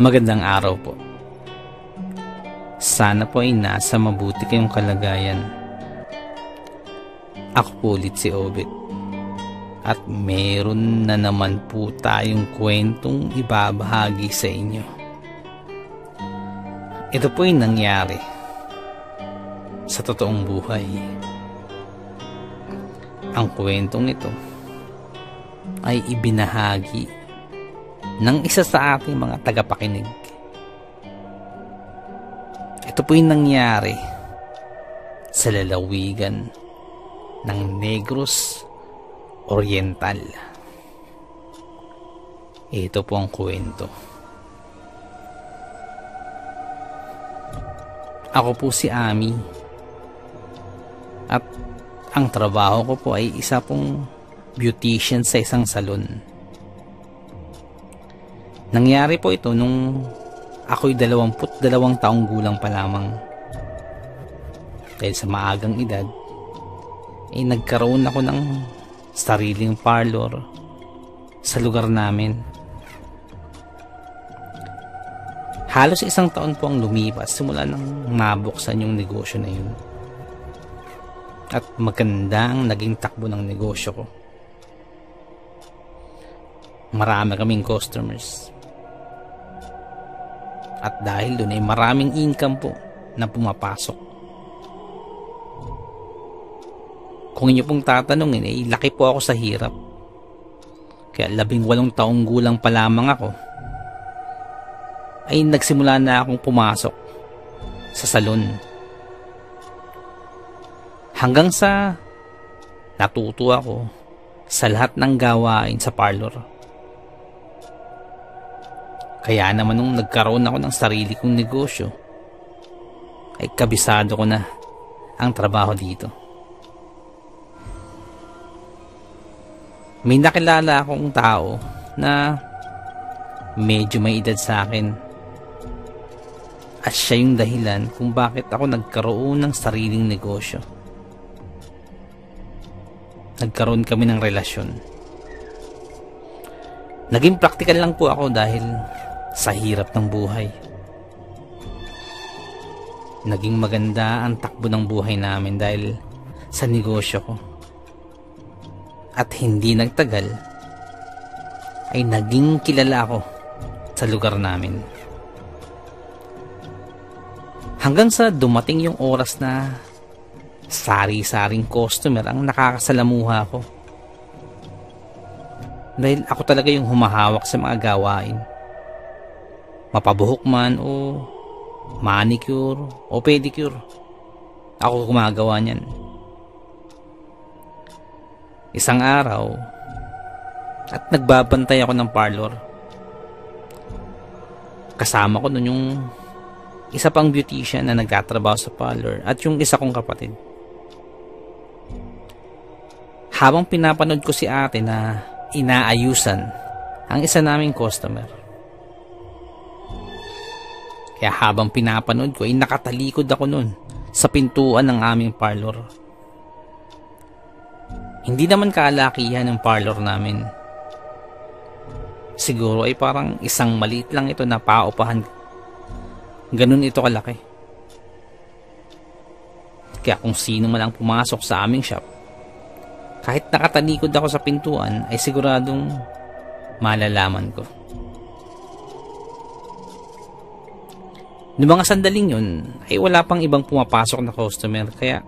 Magandang araw po. Sana po ay nasa mabuti kayong kalagayan. Ako po ulit si Obet. At meron na naman po tayong kwentong ibabahagi sa inyo. Ito po ay nangyari sa totoong buhay. Ang kwentong ito ay ibinahagi ng isa sa ating mga tagapakinig. Ito po yung nangyari sa lalawigan ng Negros Oriental. Ito po ang kwento. Ako po si Ami at ang trabaho ko po ay isa pong beautician sa isang salon. Nangyari po ito nung ako'y 22 taong gulang pa lamang. Dahil sa maagang edad, nagkaroon ako ng sariling parlor sa lugar namin. Halos 1 taon po ang lumipas simula nang mabuksan yung negosyo na yun. At magandang naging takbo ng negosyo ko. Marami kaming customers. At dahil doon ay maraming income po na pumapasok. Kung inyo pong tatanungin, ay laki po ako sa hirap. Kaya 18 taong gulang pa lamang ako, ay nagsimula na akong pumasok sa salon. Hanggang sa natuto ako sa lahat ng gawain sa parlor. Kaya naman nung nagkaroon ako ng sarili kong negosyo, ay kabisado ko na ang trabaho dito. May nakilala akong tao na medyo may edad sa akin. At siya yung dahilan kung bakit ako nagkaroon ng sariling negosyo. Nagkaroon kami ng relasyon. Naging practical lang po ako dahil sa hirap ng buhay. Naging maganda ang takbo ng buhay namin dahil sa negosyo ko. At hindi nagtagal ay naging kilala ako sa lugar namin. Hanggang sa dumating yung oras na sari-saring customer ang nakakasalamuha ko. Dahil ako talaga yung humahawak sa mga gawain. Mapabuhok man o manicure o pedicure, ako gumagawa niyan. Isang araw, at nagbabantay ako ng parlor. Kasama ko nun yung isa pang beautician na nagtatrabaho sa parlor at yung isa kong kapatid. Habang pinapanood ko si ate na inaayusan ang isa naming customer. Kaya habang pinapanood ko ay nakatalikod ako nun sa pintuan ng aming parlor. Hindi naman kaalakihan ng parlor namin. Siguro ay parang isang maliit lang ito na paupahan. Ganun ito kalaki. Kaya kung sino man ang pumasok sa aming shop, kahit nakatalikod ako sa pintuan ay siguradong malalaman ko. Noong mga sandaling yun ay wala pang ibang pumapasok na customer, kaya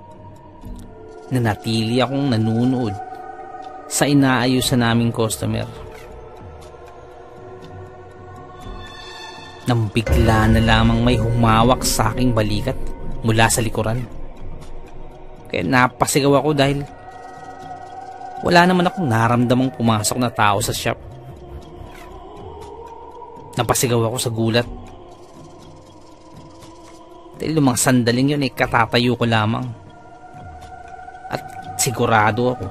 nanatili akong nanunood sa inaayusan naming customer. Nang bigla na lamang may humawak sa aking balikat mula sa likuran. Kaya napasigaw ako dahil wala naman akong naramdamang pumasok na tao sa shop. Napasigaw ako sa gulat. Dahil mga sandaling yun ay katatayo ko lamang. At sigurado ako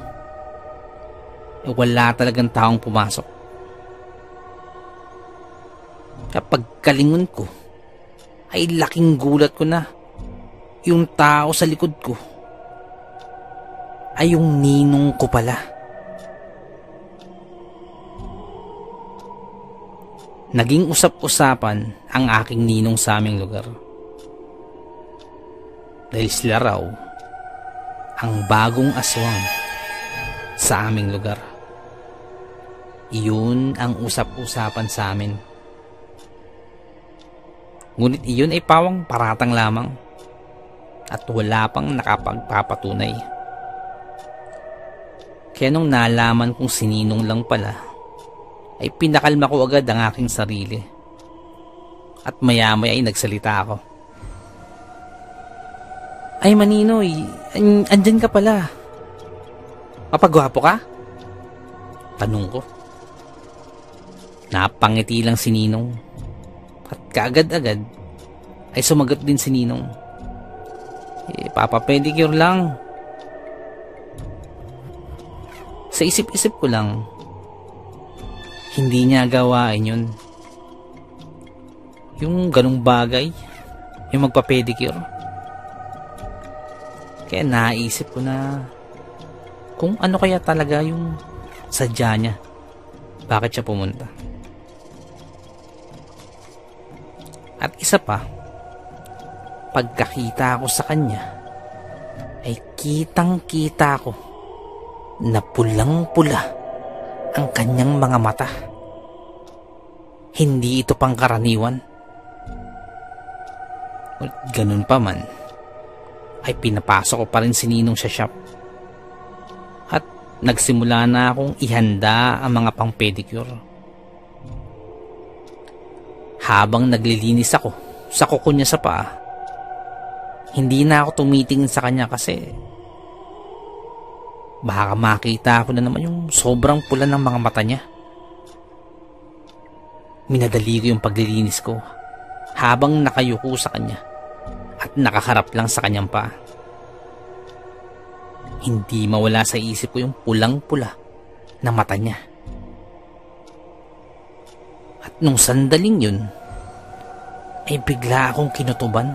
wala talagang taong pumasok. Kapag kalingon ko ay laking gulat ko na yung tao sa likod ko ay yung ninong ko pala. naging usap-usapan ang aking ninong sa aming lugar. Dahil sila raw ang bagong aswang sa aming lugar. Iyon ang usap-usapan sa amin. Ngunit iyon ay pawang paratang lamang at wala pang nakapagpapatunay. Kaya nung nalaman kong si Ninong lang pala, ay pinakalma ko agad ang aking sarili. At maya-maya ay nagsalita ako. Ay Maninoy, andyan ka pala. Papagwapo ka? Tanong ko. Napangiti lang si Ninong. At kaagad-agad ay sumagot din si Ninong. Papapedicure lang. Sa isip-isip ko lang, hindi niya gawain yun. Yung ganung bagay, yung magpa-pedicure. Kaya naisip ko na kung ano kaya talaga yung sadya niya. Bakit siya pumunta? At isa pa, pagkakita ko sa kanya, ay kitang-kita ko na pulang-pula ang kanyang mga mata. Hindi ito pangkaraniwan. Ganun pa man, ay pinapasok ko pa rin si Ninong sa shop. At nagsimula na akong ihanda ang mga pang pedicure. Habang naglilinis ako sa kuko niya sa paa, hindi na ako tumitingin sa kanya kasi baka makita ko na naman yung sobrang pula ng mga mata niya. Minadali ko yung paglilinis ko habang nakayuko sa kanya at nakaharap lang sa kanyang paa. Hindi mawala sa isip ko yung pulang-pula na mata niya. At nung sandaling yun, ay bigla akong kinutuban.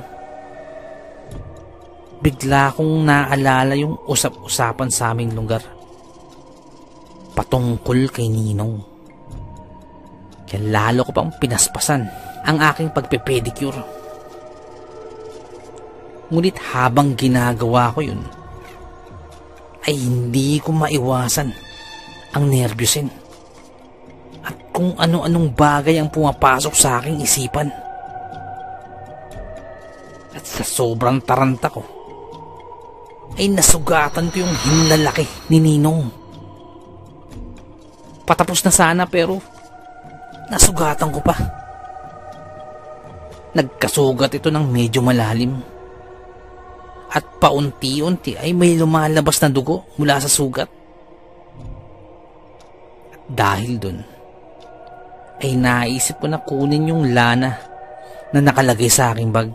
Bigla akong naalala yung usap-usapan sa aming lugar patungkol kay Ninong. Kaya lalo ko pang pinaspasan ang aking pagpe-pedicure. Ngunit habang ginagawa ko yun, ay hindi ko maiwasan ang nervyusin at kung ano-anong bagay ang pumapasok sa aking isipan. At sa sobrang taranta ko, ay nasugatan ko yung hinlalaki ni Ninong. Patapos na sana pero nasugatan ko pa. Nagkasugat ito ng medyo malalim. At paunti-unti ay may lumalabas na dugo mula sa sugat. At dahil dun, ay naisip ko na kunin yung lana na nakalagay sa aking bag.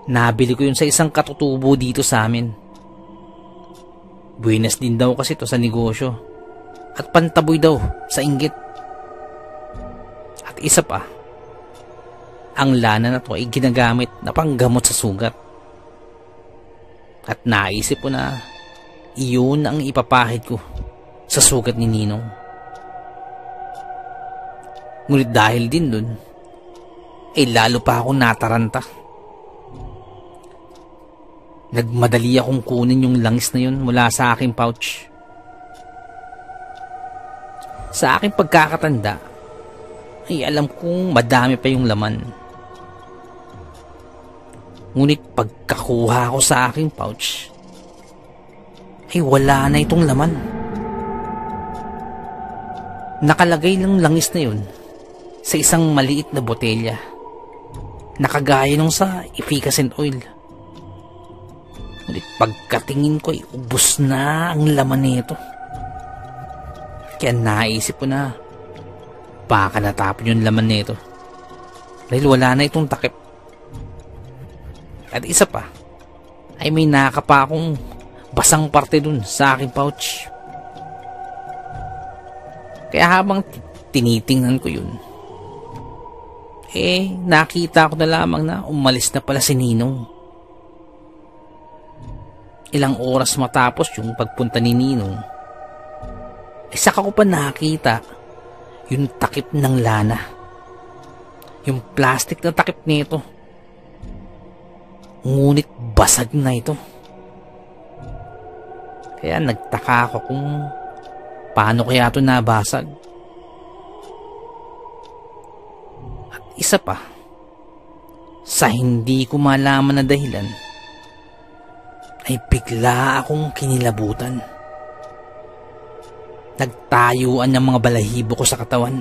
Nabili ko yun sa isang katutubo dito sa amin. Buenas din daw kasi to sa negosyo. At pantaboy daw sa inggit. At isa pa, ang lana na to ay ginagamit na panggamot sa sugat. At naisip ko na iyon ang ipapahid ko sa sugat ni Ninong. Ngunit dahil din dun, ay lalo pa akong nataranta. Nagmadali akong kunin yung langis na yun mula sa aking pouch. Sa aking pagkakatanda, ay alam kong madami pa yung laman. Ngunit pagkakuha ko sa aking pouch, ay wala na itong laman. Nakalagay lang langis na yun sa isang maliit na botelya, nakagaya nung sa efficacent oil. Ngunit pagkatingin ko ay ubos na ang laman nito. Kaya naisip ko na baka natapon yung laman nito dahil wala na itong takip. At isa pa, ay may nakapa akong basang parte dun sa aking pouch. Kaya habang tinitingnan ko yun, nakita ko na lamang na umalis na pala si Ninong. Ilang oras matapos yung pagpunta ni Ninong, saka ko pa nakita yung takip ng lana. Yung plastic na takip nito. Ngunit basag na ito. Kaya nagtaka ako kung paano kaya ito nabasag. At isa pa, sa hindi ko malaman na dahilan, ay bigla akong kinilabutan. Nagtayuan ng mga balahibo ko sa katawan.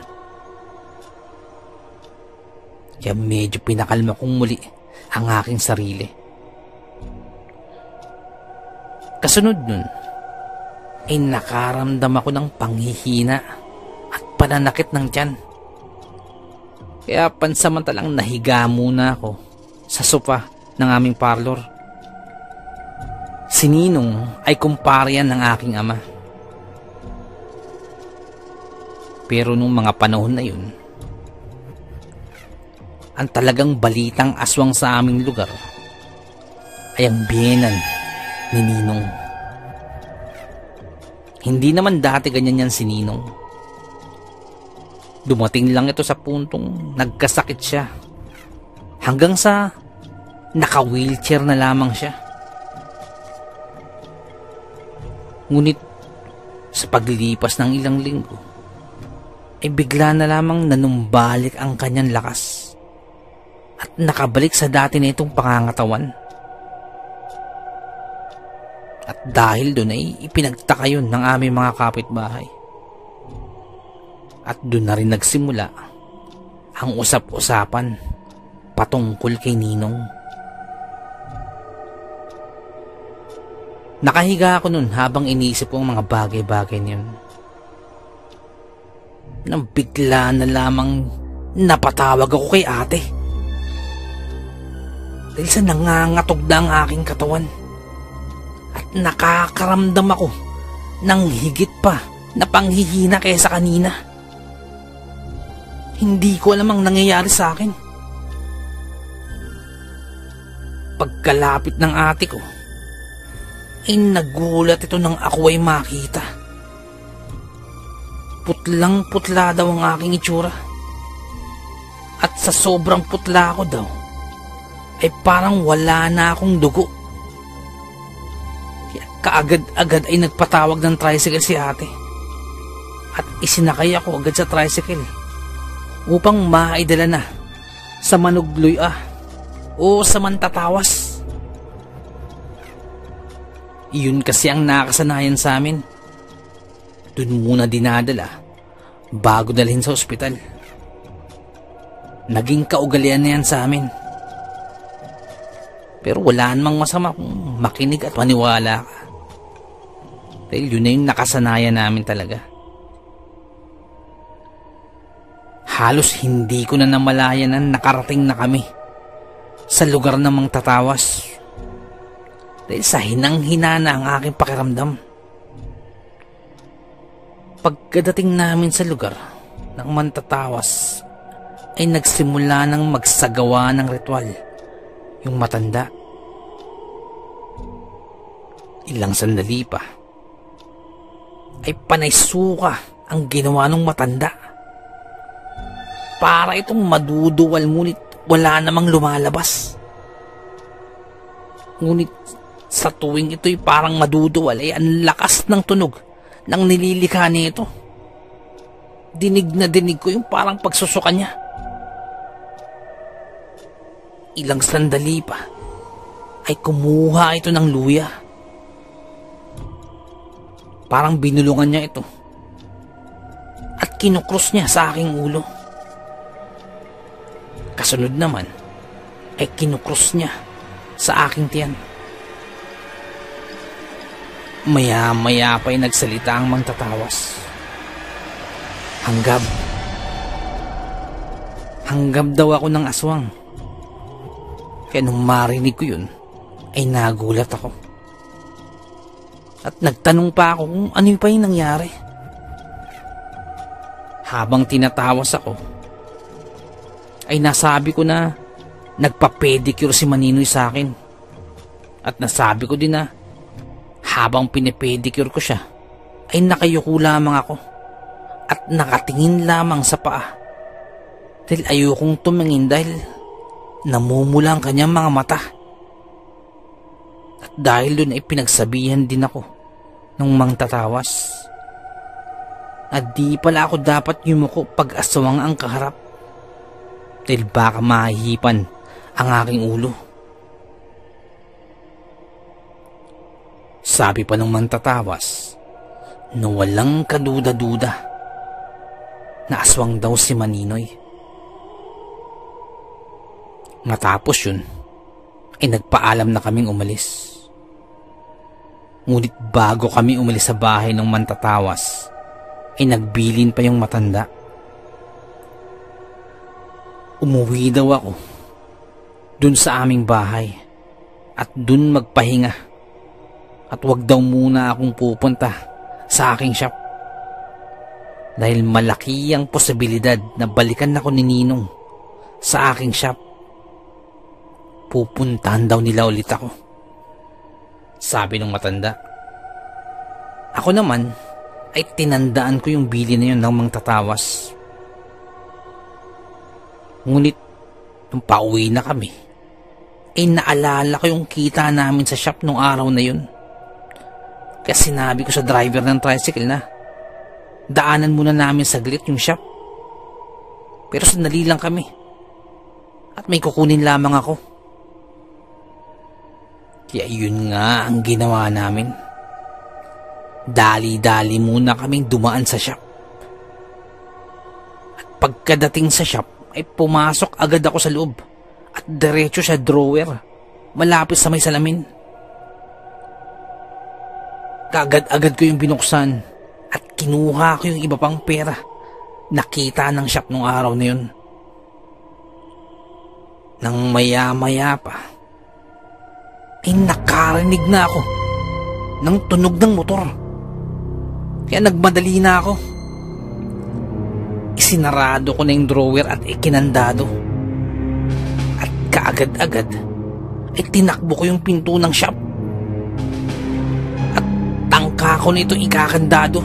Kaya medyo pinakalma kong muli ang aking sarili. Kasunod nun, ay nakaramdam ako ng panghihina at pananakit ng tiyan. Kaya pansamantalang nahiga muna ako sa sofa ng aming parlor. Si Ninong ay kumpare yan ng aking ama. Pero nung mga panahon na yun, ang talagang balitang aswang sa aming lugar ay ang biyenan ni Ninong. Hindi naman dati ganyan yan si Ninong. Dumating lang ito sa puntong nagkasakit siya. Hanggang sa naka-wheelchair na lamang siya. Ngunit sa paglipas ng ilang linggo, ay bigla na lamang nanumbalik ang kanyang lakas at nakabalik sa dati na itong pangangatawan. At dahil doon ay ipinagtaka yun ng aming mga kapitbahay. At doon na rin nagsimula ang usap-usapan patungkol kay Ninong. Nakahiga ako nun habang iniisip ko ang mga bagay-bagay niyon. Nang bigla na lamang napatawag ako kay ate. Dahil sa nangangatog na ang aking katawan. At nakakaramdam ako ng higit pa na panghihina kaysa kanina. Hindi ko alam ang nangyayari sa akin. Pagkalapit ng ate ko, ay nagulat ito nang ako ay makita. Putlang putla daw ang aking itsura. At sa sobrang putla ko daw, ay parang wala na akong dugo. Kaya kaagad-agad ay nagpatawag ng tricycle si ate. At isinakay ako agad sa tricycle upang maidala na sa Manugloy o sa Mantatawas. Iyon kasi ang nakasanayan sa amin. Doon muna dinadala bago dalhin sa ospital. Naging kaugalian na yan sa amin. Pero wala namang masama kung makinig at maniwala ka. Dahil yun na yung nakasanayan namin talaga. Halos hindi ko na namalayan na nakarating na kami sa lugar ng Mangtatawas. Dahil sa hinang-hina na ang aking pakiramdam. Pagkadating namin sa lugar ng Mantatawas, ay nagsimula ng magsagawa ng ritual yung matanda. Ilang sandali pa, ay panay suka ang ginawa ng matanda. Para itong maduduwal ngunit wala namang lumalabas. Ngunit sa tuwing ito'y parang maduduwal ay ang lakas ng tunog ng nililikha nito. Dinig na dinig ko yung parang pagsusuka niya. Ilang sandali pa ay kumuha ito ng luya. Parang binulungan niya ito at kinukrus niya sa aking ulo. Kasunod naman ay kinukrus niya sa aking tiyan. Maya-maya pa'y nagsalita ang Mangtatawas. Hanggab daw ako ng aswang. Kaya nung marinig ko yun, ay nagulat ako. At nagtanong pa ako kung ano pa yung nangyari. Habang tinatawas ako, ay nasabi ko na nagpa-pedicure si Maninoy sa akin. At nasabi ko din na habang pinipedicure ko siya, ay nakayuko lamang ako at nakatingin lamang sa paa. Dahil ayokong tumingin dahil namumula ang kanyang mga mata. At dahil doon ay pinagsabihan din ako ng mangtatawas. At di pala ako dapat yumuko pag aswang ang kaharap. Dahil baka mahihipan ang aking ulo. Sabi pa ng mangtatawas na walang kaduda-duda na aswang daw si Maninoy. Matapos yun, ay nagpaalam na kaming umalis. Ngunit bago kami umalis sa bahay ng mantatawas, ay nagbilin pa yung matanda. Umuwi daw ako dun sa aming bahay at dun magpahinga. At wag daw muna akong pupunta sa aking shop. Dahil malaki ang posibilidad na balikan ako ni Ninong sa aking shop. Pupuntahan daw nila ulit ako, sabi ng matanda. Ako naman ay tinandaan ko yung bili na yun ng mangtatawas. Ngunit nung pauwi na kami, ay naalala ko yung kita namin sa shop nung araw na yun. Kaya sinabi ko sa driver ng tricycle na daanan muna namin saglit yung shop. Pero sandali lang kami at may kukunin lamang ako. Kaya yun nga ang ginawa namin. Dali-dali muna kaming dumaan sa shop. At pagkadating sa shop ay pumasok agad ako sa loob at diretso sa drawer malapit sa may salamin. Kaagad-agad ko yung binuksan at kinuha ko yung iba pang pera nakita ng shop nung araw na yun. Nang maya-maya pa, ay nakarinig na ako ng tunog ng motor. Kaya nagmadali na ako. Isinarado ko na yung drawer at ikinandado. At kaagad-agad ay tinakbo ko yung pinto ng shop. Tangka ko na ito ikakandado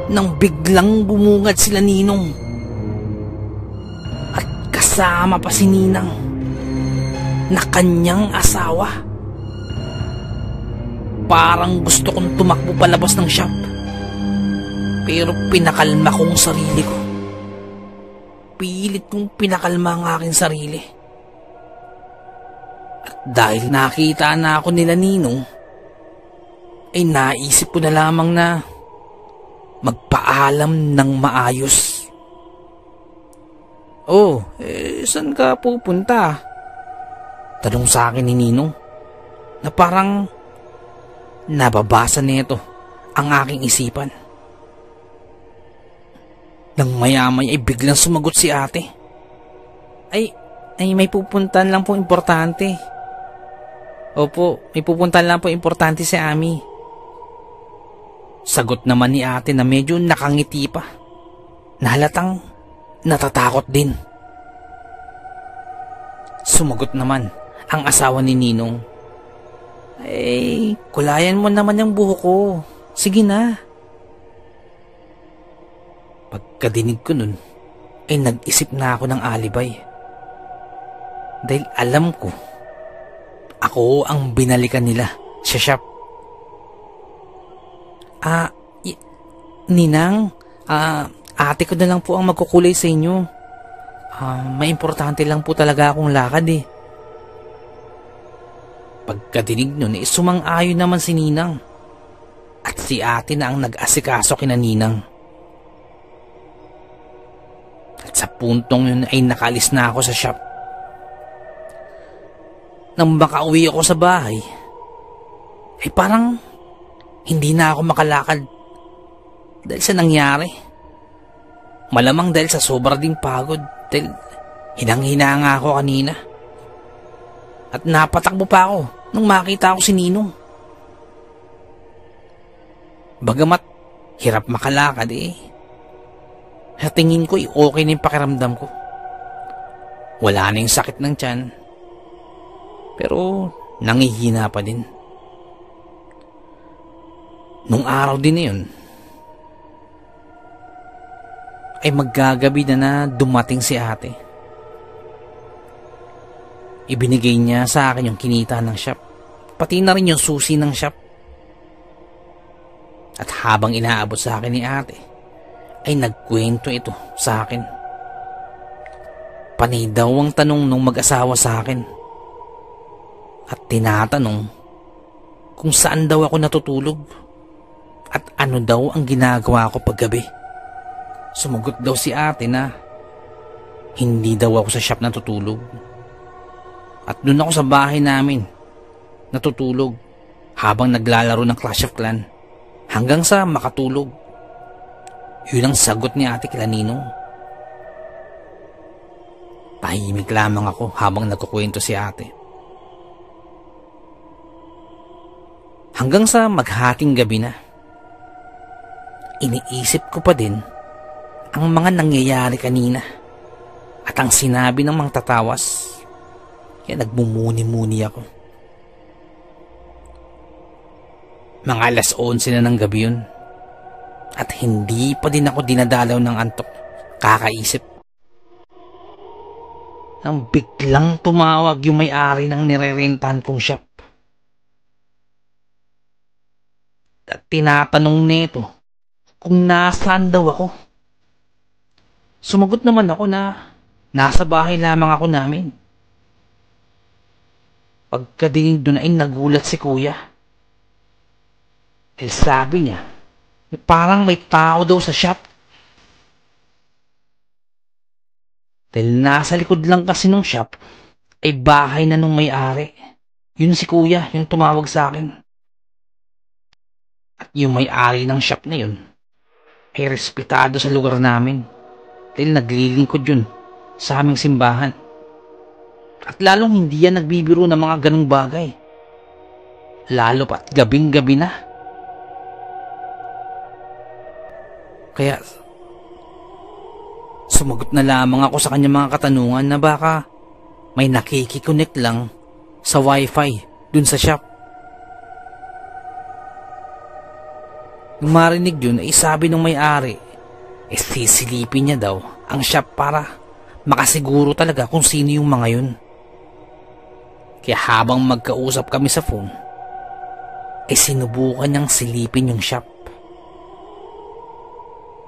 nang biglang bumungad sila Ninong at kasama pa si Ninang na kanyang asawa. Parang gusto kong tumakbo palabas ng shop, pero pinakalma kong sarili ko. Pilit kong pinakalma ang aking sarili. At dahil nakita na ako nila Ninong, ay naisip ko na lamang na magpaalam ng maayos. Oh, saan ka pupunta? Tanong sa akin ni Ninong na parang nababasa nito ang aking isipan. Nang maya-maya ay biglang sumagot si ate. Ay may pupuntahan lang po importante. Opo, may pupuntahan lang po importante si Ami. Sagot naman ni ate na medyo nakangiti pa. Nahalatang natatakot din. Sumagot naman ang asawa ni Ninong. Kulayan mo naman yung buhok ko. Sige na. Pagkadinig ko nun, ay nag-isip na ako ng alibay. Dahil alam ko, ako ang binalikan nila sa shop. Ninang, ate ko na lang po ang magkukulay sa inyo. May importante lang po talaga akong lakad eh. Pagkadinig nun, sumang-ayon naman si Ninang. At si ate na ang nag-asikaso kina Ninang. At sa puntong yun ay nakalis na ako sa shop. Nang makauwi ako sa bahay, ay parang hindi na ako makalakad dahil sa nangyari. Malamang dahil sa sobra ding pagod dahil hinang-hina nga ako kanina. At napatakbo pa ako nung makita ako si Ninong. Bagamat hirap makalakad sa tingin ko okay na yung pakiramdam ko. Wala na yung sakit ng tiyan. Pero nangihina pa din. Nung araw din na yun, ay maggagabi na dumating si ate. Ibinigay niya sa akin yung kinita ng shop, pati na rin yung susi ng shop. At habang inaabot sa akin ni ate, ay nagkwento ito sa akin. Panay daw ang tanong nung mag-asawa sa akin. At tinatanong kung saan daw ako natutulog at ano daw ang ginagawa ko paggabi. Sumagot daw si ate na hindi daw ako sa shop natutulog. At doon ako sa bahay namin natutulog habang naglalaro ng Clash of Clans hanggang sa makatulog. Yun ang sagot ni ate kila Ninong. Tahimik lamang ako habang nagkukwento si ate. Hanggang sa maghating gabi na, iniisip ko pa din ang mga nangyayari kanina at ang sinabi ng mga tatawas. Kaya nagmumuni-muni ako. Mga alas 11 na ng gabi yun at hindi pa din ako dinadalaw ng antok kakaisip. Nang biglang tumawag yung may-ari ng nirerentahan kong shop. At tinatanong nito kung nasaan daw ako. Sumagot naman ako na nasa bahay lamang ako namin. Pagkadinig doon ay nagulat si kuya. Dahil sabi niya, parang may tao daw sa shop. Dahil nasa likod lang kasi nung shop, ay bahay na nung may-ari. Yun si kuya, yung tumawag sa akin. At yung may-ari ng shop na yun, ay respetado sa lugar namin. Dahil naglilingkod yun sa aming simbahan. At lalong hindi yan nagbibiro ng mga ganung bagay. Lalo pa't gabing-gabi na. Kaya sumagot na lamang ako sa kanya mga katanungan na baka may nakikiconnect lang sa wifi dun sa shop. Nung marinig yun ay sabi ng may-ari, sisilipin niya daw ang shop para makasiguro talaga kung sino yung mga yun. Kaya habang magkausap kami sa phone, sinubukan niyang silipin yung shop.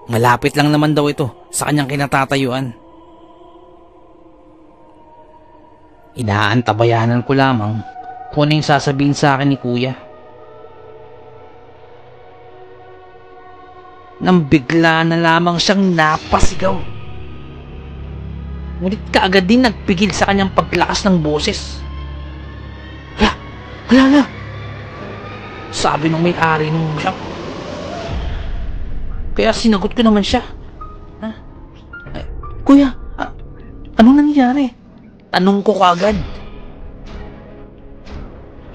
Malapit lang naman daw ito sa kanyang kinatatayuan. Inaantabayanan ko lamang kung ano yung sasabihin sa akin ni kuya. Nang bigla na lamang siyang napasigaw. Ngunit kaagad din nagpigil sa kanyang paglakas ng boses. Hala! Sabi ng may-ari ng shop. Kaya sinagot ko naman siya. Kuya, anong nangyari? Tanong ko kaagad.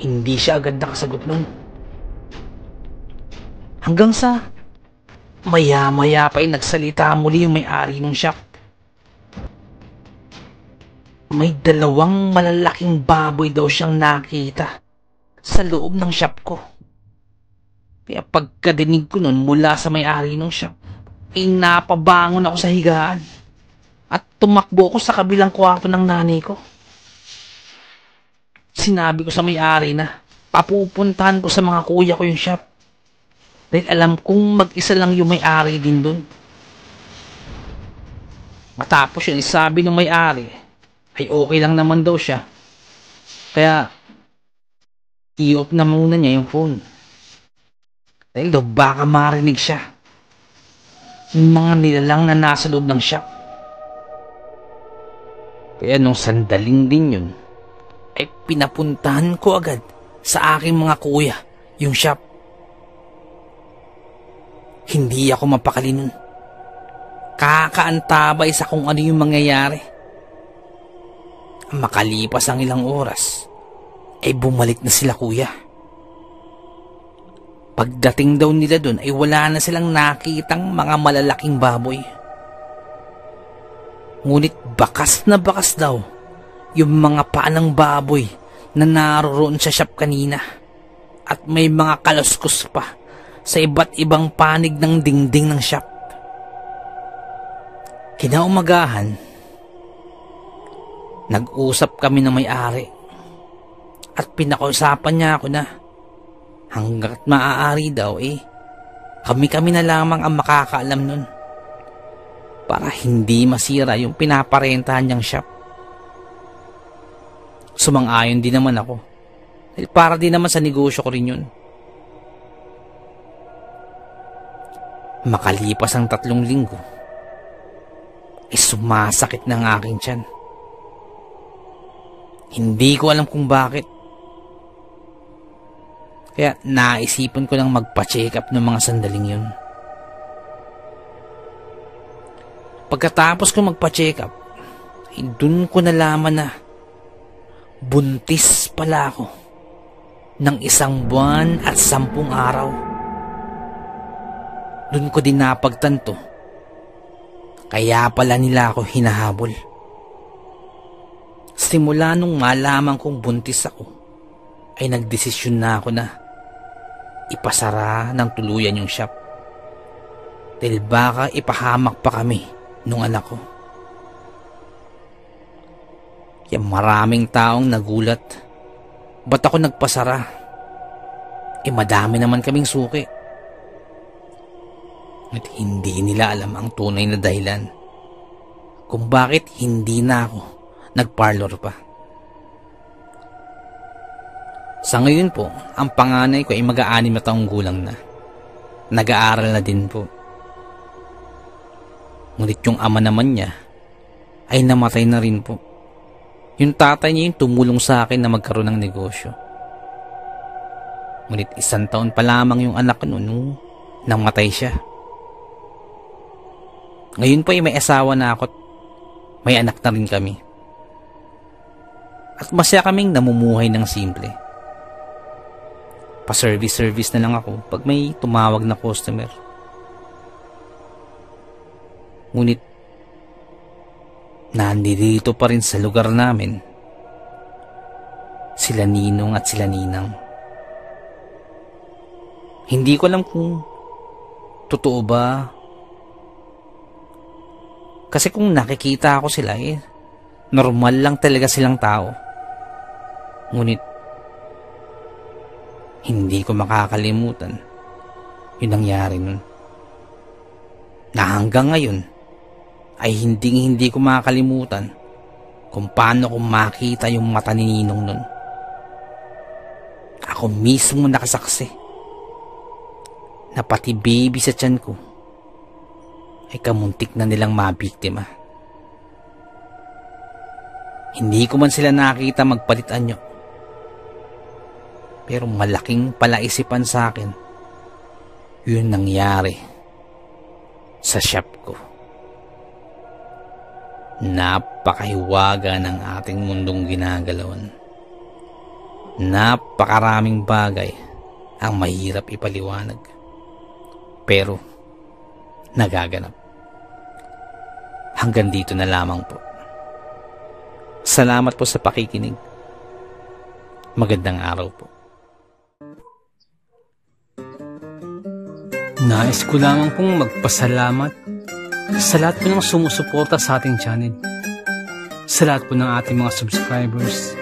Hindi siya agad nakasagot nun. Hanggang sa maya-maya pa ay nagsalita muli yung may-ari ng shop. May 2 malalaking baboy daw siyang nakita sa loob ng shop ko. Kaya pagkadinig ko nun mula sa may-ari ng shop, ay napabangon ako sa higaan at tumakbo ako sa kabilang kwarto ng nanay ko. Sinabi ko sa may-ari na papupuntahan ko sa mga kuya ko yung shop dahil alam kong mag-isa lang yung may-ari din dun. Matapos yun, sabi ng may-ari ay okay lang naman daw siya. Kaya i-off na muna niya yung phone. Dahil daw baka marinig siya yung mga nilalang na nasa loob ng shop. Kaya nung sandaling din yun, ay pinapuntahan ko agad sa aking mga kuya yung shop. Hindi ako mapakali nun. Kakaantabay sa kung ano yung mangyayari. Makalipas ang ilang oras, ay bumalik na sila kuya. Pagdating daw nila dun ay wala na silang nakitang mga malalaking baboy. Ngunit bakas na bakas daw yung mga paa ng baboy na naroon sa shop kanina. At may mga kaluskos pa sa iba't ibang panig ng dingding ng shop. Kinaumagahan, nag-usap kami ng may-ari at pinakausapan niya ako na hanggat maaari daw kami na lamang ang makakaalam nun para hindi masira yung pinaparentahan niyang shop. Sumang-ayon din naman ako dahil para din naman sa negosyo ko rin yun. Makalipas ang 3 linggo, sumasakit ng aking tiyan. Hindi ko alam kung bakit. Kaya naisipan ko lang magpa-check up ng mga sandaling yun. Pagkatapos ko magpa-check up, dun ko nalaman na buntis pala ako ng 1 buwan at 10 araw. Dun ko din napagtanto, kaya pala nila ako hinahabol. Simula nung malaman kong buntis ako, ay nagdesisyon na ako na ipasara ng tuluyan yung shop. Dahil baka ipahamak pa kami nung anak ko. Kaya maraming taong nagulat. Ba't ako nagpasara? Madami naman kaming suki. At hindi nila alam ang tunay na dahilan kung bakit hindi na ako nagparlor pa. Sa ngayon po, ang panganay ko ay mag-6 na taong gulang na. Nag-aaral na din po. Ngunit yung ama naman niya ay namatay na rin po. Yung tatay niya yung tumulong sa akin na magkaroon ng negosyo. Ngunit 1 taon pa lamang yung anak ko noon nang matay siya. Ngayon po ay may asawa na ako at may anak na rin kami. At masaya kaming namumuhay ng simple. Pa-service na lang ako pag may tumawag na customer. Ngunit nandito pa rin sa lugar namin sila Ninong at sila Ninang. Hindi ko alam kung totoo ba. Kasi kung nakikita ako sila normal lang talaga silang tao. Ngunit hindi ko makakalimutan yung nangyari nun. Na hanggang ngayon ay hindi ko makakalimutan kung paano ko makita yung mata ni Ninong nun. Ako mismo nakasaksi na pati baby sa tiyan ko ay kamuntik na nilang mabiktima. Hindi ko man sila nakita magpalit anyo, pero malaking palaisipan sa akin yun nangyari sa shop ko. Napakahiwaga ng ating mundong ginagalawan. Napakaraming bagay ang mahirap ipaliwanag, pero nagaganap. Hanggang dito na lamang po. Salamat po sa pakikinig. Magandang araw po. Nais ko lamang pong magpasalamat sa lahat po ng sumusuporta sa ating channel. Sa lahat po ng ating mga subscribers,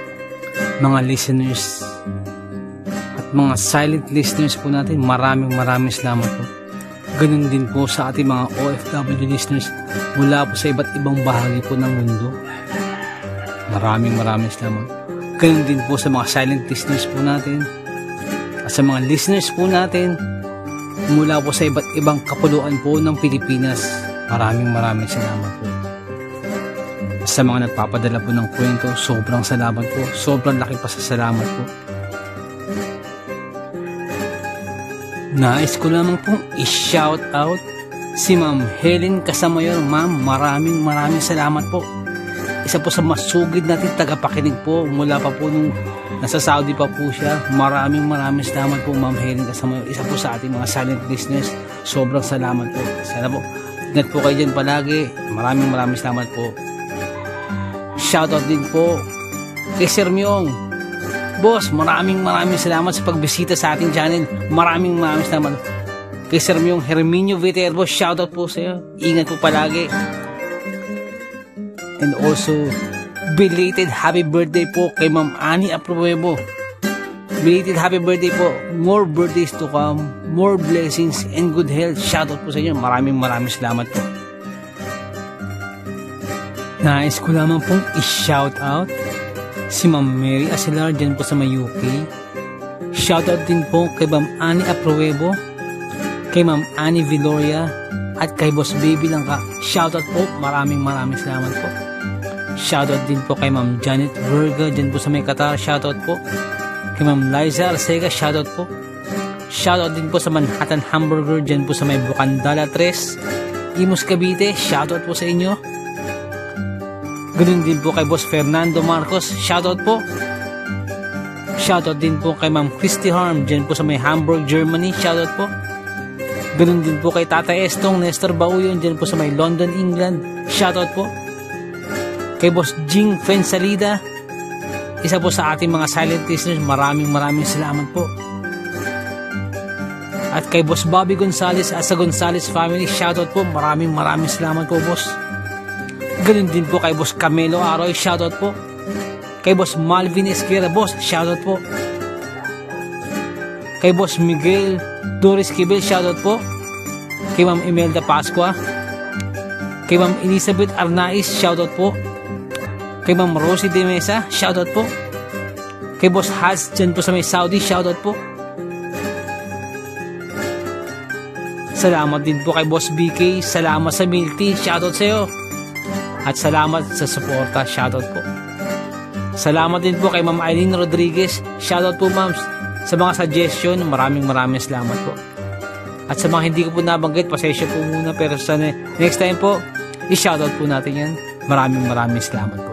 mga listeners, at mga silent listeners po natin. Maraming salamat po. Ganun din po sa ating mga OFW listeners mula po sa iba't ibang bahagi po ng mundo. Maraming salamat. Ganun din po sa mga silent listeners po natin at sa mga listeners po natin mula po sa iba't ibang kapuluan po ng Pilipinas. Maraming salamat po. Sa mga nagpapadala po ng kwento, sobrang salamat po. Sobrang laki pa sa salamat po. Nais ko lamang pong i-shout out si Ma'am Helen Casamayor. Ma'am, maraming salamat po. Isa po sa masugid natin tagapakinig po mula pa po nung nasa Saudi pa po siya. Maraming salamat po, Ma'am Helen Casamayor. Isa po sa ating mga silent listeners. Sobrang salamat po. Sana po, ingat po kayo dyan palagi. Maraming salamat po. Shout out din po kay Sir Myong. Boss, maraming salamat sa pagbisita sa ating channel. Maraming salamat. Kay Sir Myong Herminio Viterbo, shoutout po sa iyo. Ingat po palagi. And also, belated happy birthday po kay Ma'am Annie Apruebo. Belated happy birthday po. More birthdays to come, more blessings and good health. Shoutout po sa inyo. Maraming salamat po. Nais ko lamang pong i-shoutout si Ma'am Mary Asilar dyan po sa may UK. Shoutout din po kay Ma'am Annie Apruebo, kay Ma'am Annie Viloria, at kay Boss Baby Langka. Shoutout po. Maraming salamat po. Shoutout din po kay Ma'am Janet Verga dyan po sa may Qatar. Shoutout po. Kay Ma'am Liza Arcega. Shoutout po. Shoutout din po sa Manhattan Hamburger dyan po sa may Bukandala 3, Imus Cavite. Shoutout po sa inyo. Ganun din po kay Boss Fernando Marcos. Shoutout po. Shoutout din po kay Ma'am Christy Harm dyan po sa may Hamburg, Germany. Shoutout po. Ganun din po kay Tata Estong Nestor Bauyon dyan po sa may London, England. Shoutout po. Kay Boss Jing Fensalida, isa po sa ating mga silent listeners. Maraming salamat po. At kay Boss Bobby Gonzales at sa Gonzales family. Shoutout po. Maraming salamat po, boss. Ganun din po kay Boss Camelo Aroy. Shoutout po. Kay Boss Malvin Esquera, boss. Shoutout po. Kay Boss Miguel Doris Kibel. Shoutout po. Kay Ma'am Imelda Pascua. Kay Ma'am Elizabeth Arnaiz. Shoutout po. Kay Ma'am Rosie De Mesa. Shoutout po. Kay Boss Haz dyan po sa may Saudi. Shoutout po. Salamat din po kay Boss BK. Salamat sa milk tea. Shoutout sa iyo. At salamat sa suporta. Shoutout po. Salamat din po kay Ma'am Eileen Rodriguez. Shoutout po, ma'am, sa mga suggestion. Maraming salamat po. At sa mga hindi ko po nabanggit, pasensya po muna. Pero sa next time po, i-shoutout po natin yan. Maraming salamat po.